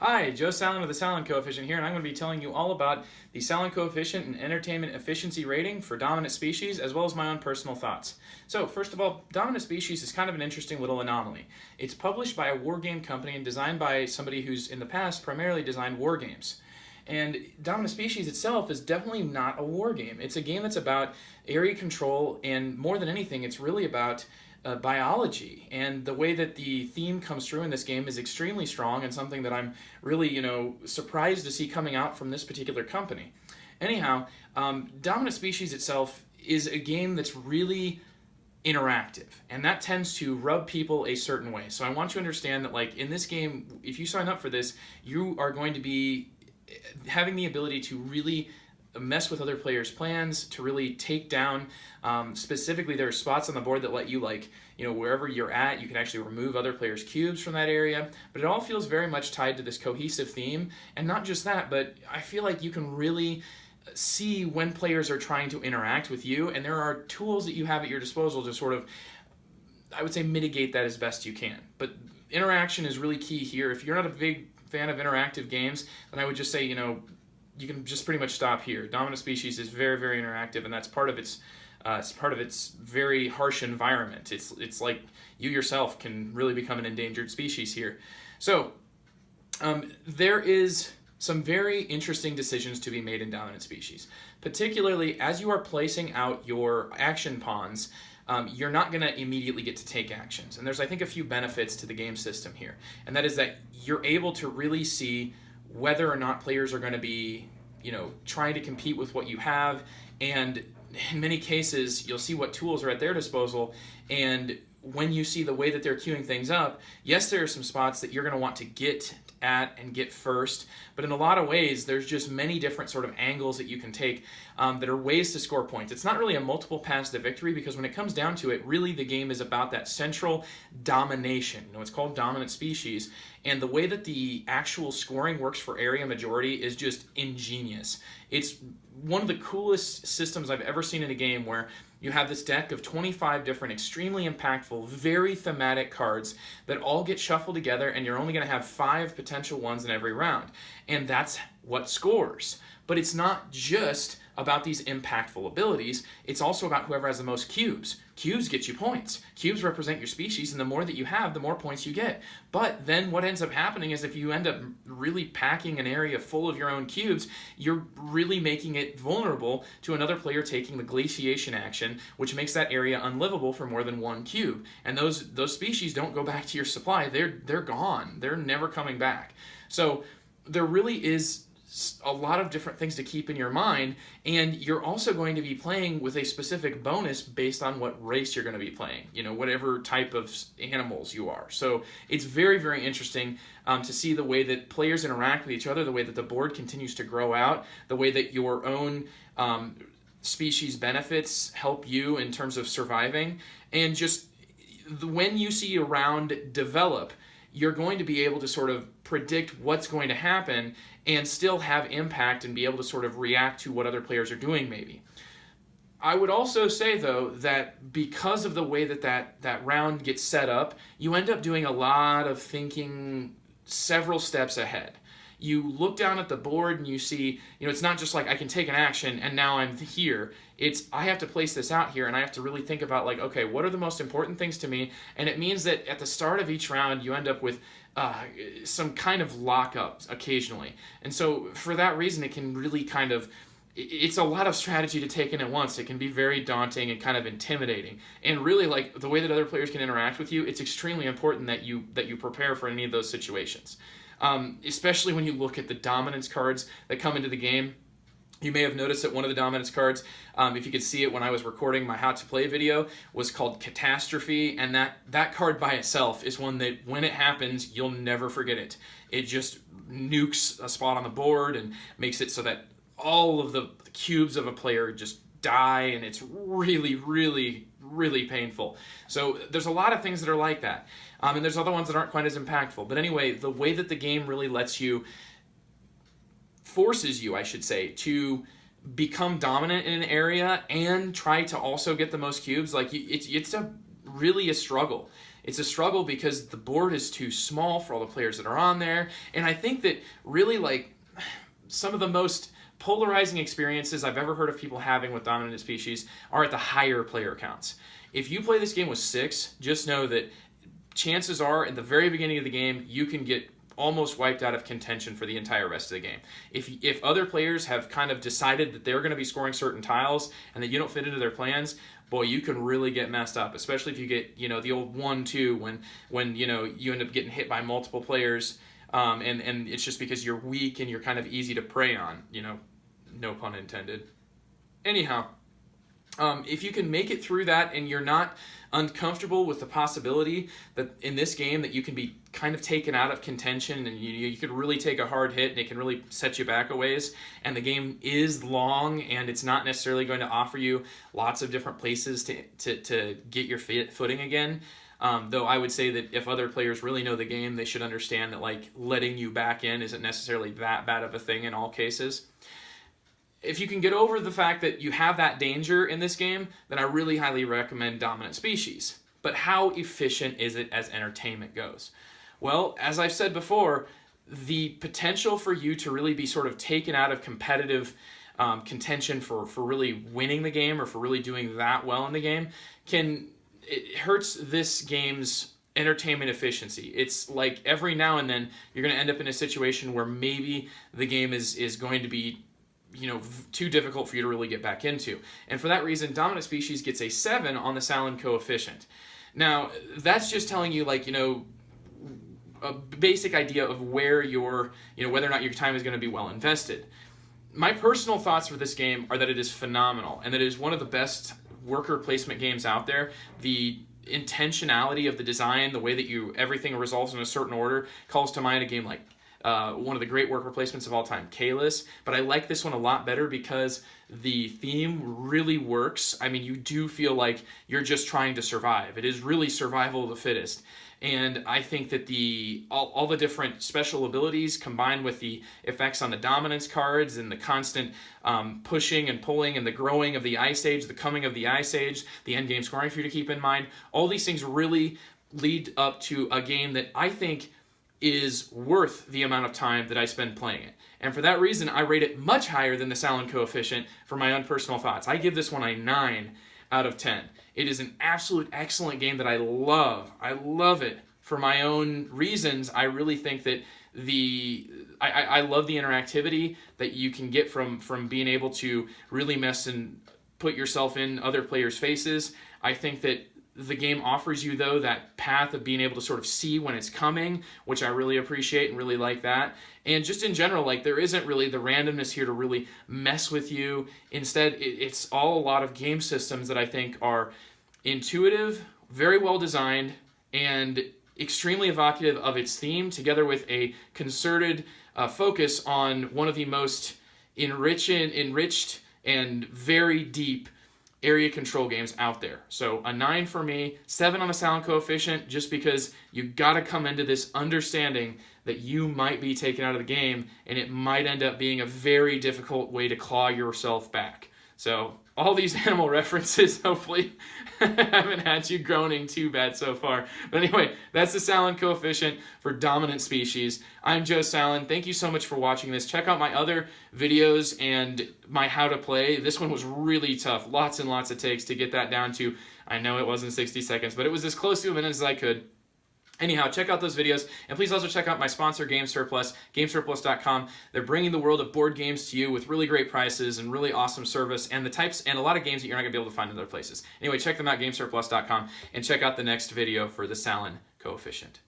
Hi, Joe Sallen of the Sallen Coefficient here, and I'm going to be telling you all about the Sallen Coefficient and entertainment efficiency rating for dominant species, as well as my own personal thoughts. So, first of all, dominant species is kind of an interesting little anomaly. It's published by a war game company and designed by somebody who's in the past primarily designed war games. And Dominant Species itself is definitely not a war game. It's a game that's about area control, and more than anything, it's really about biology. And the way that the theme comes through in this game is extremely strong, and something that I'm really, surprised to see coming out from this particular company. Anyhow, Dominant Species itself is a game that's really interactive, and that tends to rub people a certain way. So I want you to understand that, like, in this game, if you sign up for this, you are going to be having the ability to really mess with other players' plans, to really take down, specifically there are spots on the board that let you, wherever you're at, you can actually remove other players' cubes from that area. But it all feels very much tied to this cohesive theme. And not just that, but I feel like you can really see when players are trying to interact with you, and there are tools that you have at your disposal to sort of, I would say, mitigate that as best you can. But interaction is really key here. If you're not a big fan of interactive games, then I would just say, you can just pretty much stop here. Dominant Species is very, very interactive, and that's part of its very harsh environment. It's like you yourself can really become an endangered species here. So there is some very interesting decisions to be made in Dominant Species, particularly as you are placing out your action pawns. You're not going to immediately get to take actions. And there's, I think, a few benefits to the game system here. And that is that you're able to really see whether or not players are going to be, trying to compete with what you have. And in many cases, you'll see what tools are at their disposal. And when you see the way that they're queuing things up, yes, there are some spots that you're going to want to get at and get first, but in a lot of ways there's just many different sort of angles that you can take that are ways to score points. It's not really a multiple paths to victory, because when it comes down to it, really the game is about that central domination. It's called Dominant Species, and the way that the actual scoring works for area majority is just ingenious. It's one of the coolest systems I've ever seen in a game, where you have this deck of 25 different extremely impactful, very thematic cards that all get shuffled together, and you're only going to have 5 potential ones in every round. And that's what scores. But it's not just about these impactful abilities, it's also about whoever has the most cubes. Cubes get you points. Cubes represent your species, and the more that you have, the more points you get. But then what ends up happening is, if you end up really packing an area full of your own cubes, you're really making it vulnerable to another player taking the glaciation action, which makes that area unlivable for more than one cube. And those species don't go back to your supply. They're gone. They're never coming back. So there really is a lot of different things to keep in your mind, and you're also going to be playing with a specific bonus based on what race you're going to be playing, whatever type of animals you are. So it's very, very interesting to see the way that players interact with each other, the way that the board continues to grow out, the way that your own species benefits help you in terms of surviving, and just when you see a round develop, you're going to be able to sort of predict what's going to happen and still have impact and be able to sort of react to what other players are doing, maybe. I would also say, though, that because of the way that round gets set up, you end up doing a lot of thinking several steps ahead. You look down at the board and you see, it's not just like I can take an action and now I'm here. It's I have to place this out here, and I have to really think about, like, okay, what are the most important things to me? And it means that at the start of each round, you end up with some kind of lockups occasionally. And so for that reason, it can really it's a lot of strategy to take in at once. It can be very daunting and kind of intimidating. And really, like, the way that other players can interact with you, it's extremely important that you prepare for any of those situations. Especially when you look at the dominance cards that come into the game. You may have noticed that one of the dominance cards, if you could see it when I was recording my How to Play video, was called Catastrophe, and that card by itself is one that, when it happens, you'll never forget it. It just nukes a spot on the board and makes it so that all of the cubes of a player just die, and it's really, really, really painful. So there's a lot of things that are like that. And there's other ones that aren't quite as impactful. But anyway, the way that the game really forces you, I should say, to become dominant in an area and try to also get the most cubes, like, it's really a struggle. It's a struggle because the board is too small for all the players that are on there. And I think that really, like, some of the most polarizing experiences I've ever heard of people having with dominant species are at the higher player counts. If you play this game with 6, just know that chances are at the very beginning of the game you can get almost wiped out of contention for the entire rest of the game. If other players have kind of decided that they're going to be scoring certain tiles and that you don't fit into their plans, boy, you can really get messed up, especially if you get, the old 1-2 when you end up getting hit by multiple players, and it's just because you're weak and you're kind of easy to prey on, no pun intended. Anyhow, if you can make it through that and you're not uncomfortable with the possibility that in this game that you can be kind of taken out of contention and you could really take a hard hit and it can really set you back a ways, and the game is long and it's not necessarily going to offer you lots of different places to get your footing again, though I would say that if other players really know the game, they should understand that, like, letting you back in isn't necessarily that bad of a thing in all cases. If you can get over the fact that you have that danger in this game, then I really highly recommend Dominant Species. But how efficient is it as entertainment goes? Well, as I've said before, the potential for you to really be sort of taken out of competitive contention for really winning the game or for really doing that well in the game it hurts this game's entertainment efficiency. It's like every now and then you're going to end up in a situation where maybe the game is going to be too difficult for you to really get back into. And for that reason, Dominant Species gets a 7 on the Sallen Coefficient. Now, that's just telling you, like, a basic idea of where whether or not your time is going to be well invested. My personal thoughts for this game are that it is phenomenal and that it is one of the best worker placement games out there. The intentionality of the design, the way that everything resolves in a certain order, calls to mind a game like one of the great worker placements of all time, Kalis. But I like this one a lot better because the theme really works. I mean, you do feel like you're just trying to survive. It is really survival of the fittest. And I think that all the different special abilities combined with the effects on the dominance cards and the constant pushing and pulling and the growing of the Ice Age, the coming of the Ice Age, the endgame scoring for you to keep in mind, all these things really lead up to a game that I think is worth the amount of time that I spend playing it. And for that reason, I rate it much higher than the Sallen Coefficient for my own personal thoughts. I give this one a 9 out of 10. It is an absolute excellent game that I love. I love it for my own reasons. I really think that I love the interactivity that you can get from being able to really mess and put yourself in other players' faces. I think that the game offers you, though, that path of being able to sort of see when it's coming, which I really appreciate and really like that. And just in general, like, there isn't really the randomness here to really mess with you. Instead, it's all a lot of game systems that I think are intuitive, very well designed, and extremely evocative of its theme, together with a concerted focus on one of the most enriched and very deep area control games out there. So a 9 for me, 7 on the Sallen Coefficient, just because you got to come into this understanding that you might be taken out of the game and it might end up being a very difficult way to claw yourself back. So all these animal references hopefully haven't had you groaning too bad so far. But anyway, that's the Sallen Coefficient for Dominant Species. I'm Joe Sallen. Thank you so much for watching this. Check out my other videos and my how to play. This one was really tough. Lots and lots of takes to get that down to, I know it wasn't 60 seconds, but it was as close to a minute as I could. Anyhow, check out those videos, and please also check out my sponsor, Game Surplus, GameSurplus.com. They're bringing the world of board games to you with really great prices and really awesome service, and a lot of games that you're not going to be able to find in other places. Anyway, check them out, GameSurplus.com, and check out the next video for the Sallen Coefficient.